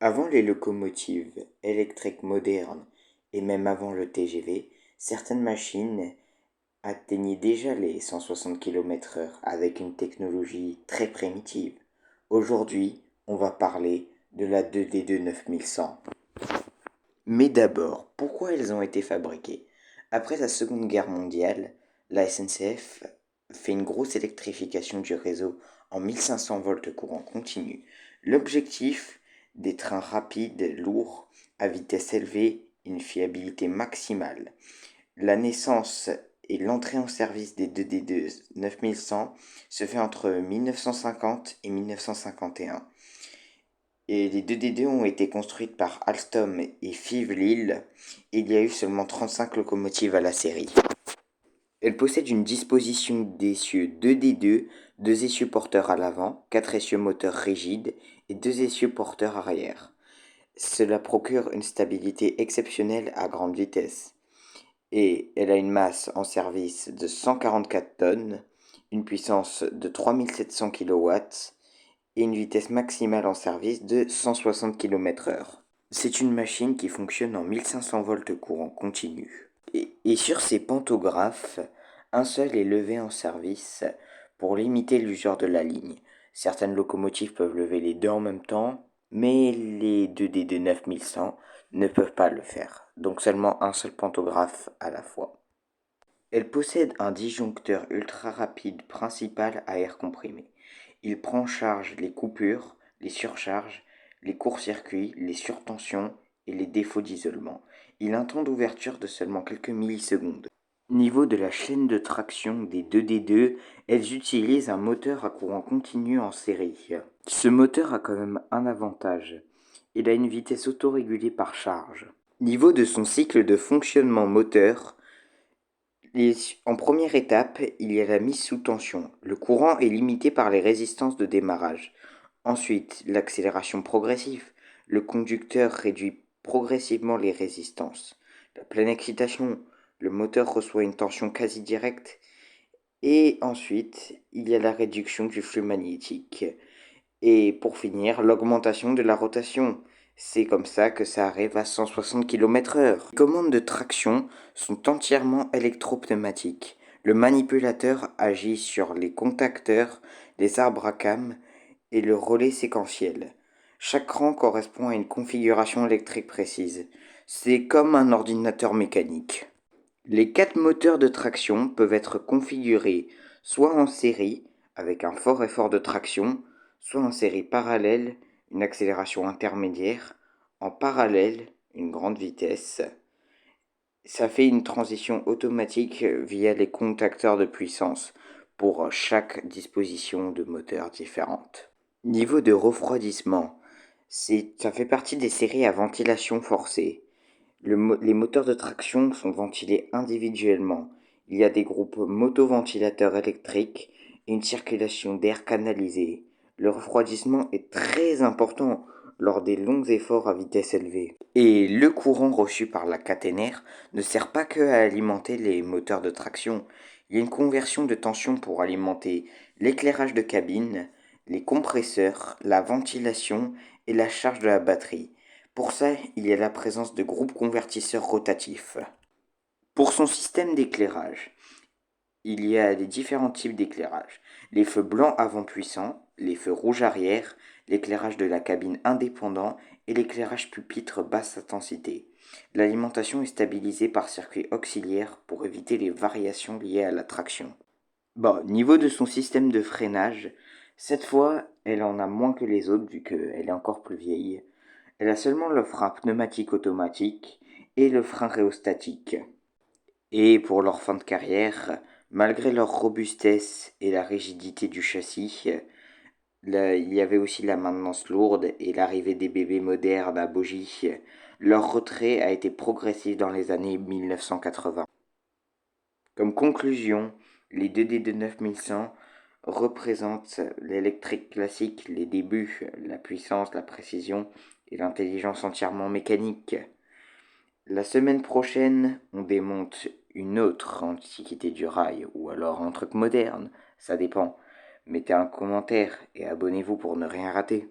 Avant les locomotives électriques modernes et même avant le TGV, certaines machines atteignaient déjà les 160 km/h avec une technologie très primitive. Aujourd'hui, on va parler de la 2D2 9100. Mais d'abord, pourquoi elles ont été fabriquées? Après la Seconde Guerre mondiale, la SNCF fait une grosse électrification du réseau en 1500 volts courant continu. L'objectif des trains rapides, lourds, à vitesse élevée, une fiabilité maximale. La naissance et l'entrée en service des 2D2 9100 se fait entre 1950 et 1951. Et les 2D2 ont été construites par Alstom et Fives Lille. Il y a eu seulement 35 locomotives à la série. Elles possèdent une disposition d'essieux 2D2, deux essieux porteurs à l'avant, quatre essieux moteurs rigides et deux essieux porteurs arrière. Cela procure une stabilité exceptionnelle à grande vitesse. Et elle a une masse en service de 144 tonnes, une puissance de 3700 kW et une vitesse maximale en service de 160 km/h. C'est une machine qui fonctionne en 1500 volts courant continu. Et sur ces pantographes, un seul est levé en service pour limiter l'usure de la ligne. Certaines locomotives peuvent lever les deux en même temps, mais les 2D de 9100 ne peuvent pas le faire, donc seulement un seul pantographe à la fois. Elle possède un disjoncteur ultra rapide principal à air comprimé. Il prend en charge les coupures, les surcharges, les courts-circuits, les surtensions et les défauts d'isolement. Il a un temps d'ouverture de seulement quelques millisecondes. Niveau de la chaîne de traction des 2D2, elles utilisent un moteur à courant continu en série. Ce moteur a quand même un avantage. Il a une vitesse autorégulée par charge. Niveau de son cycle de fonctionnement moteur, en première étape, il y a la mise sous tension. Le courant est limité par les résistances de démarrage. Ensuite, l'accélération progressive. Le conducteur réduit progressivement les résistances. La pleine excitation. Le moteur reçoit une tension quasi directe. Et ensuite, il y a la réduction du flux magnétique. Et pour finir, l'augmentation de la rotation. C'est comme ça que ça arrive à 160 km/h. Les commandes de traction sont entièrement électropneumatiques. Le manipulateur agit sur les contacteurs, les arbres à cames et le relais séquentiel. Chaque rang correspond à une configuration électrique précise. C'est comme un ordinateur mécanique. Les quatre moteurs de traction peuvent être configurés soit en série, avec un fort effort de traction, soit en série parallèle, une accélération intermédiaire, en parallèle, une grande vitesse. Ça fait une transition automatique via les contacteurs de puissance pour chaque disposition de moteur différente. Niveau de refroidissement, ça fait partie des séries à ventilation forcée. Les moteurs de traction sont ventilés individuellement. Il y a des groupes motoventilateurs électriques et une circulation d'air canalisée. Le refroidissement est très important lors des longs efforts à vitesse élevée. Et le courant reçu par la caténaire ne sert pas que à alimenter les moteurs de traction. Il y a une conversion de tension pour alimenter l'éclairage de cabine, les compresseurs, la ventilation et la charge de la batterie. Pour ça, il y a la présence de groupes convertisseurs rotatifs. Pour son système d'éclairage, il y a des différents types d'éclairage. Les feux blancs avant puissants, les feux rouges arrière, l'éclairage de la cabine indépendant et l'éclairage pupitre basse intensité. L'alimentation est stabilisée par circuit auxiliaire pour éviter les variations liées à la traction. Bon, niveau de son système de freinage, cette fois, elle en a moins que les autres vu qu'elle est encore plus vieille. Elle a seulement le frein pneumatique automatique et le frein rhéostatique. Et pour leur fin de carrière, malgré leur robustesse et la rigidité du châssis, il y avait aussi la maintenance lourde et l'arrivée des bébés modernes à bogie. Leur retrait a été progressif dans les années 1980. Comme conclusion, les 2D de 9100 représentent l'électrique classique, les débuts, la puissance, la précision et l'intelligence entièrement mécanique. La semaine prochaine, on démonte une autre antiquité du rail, ou alors un truc moderne, ça dépend. Mettez un commentaire et abonnez-vous pour ne rien rater.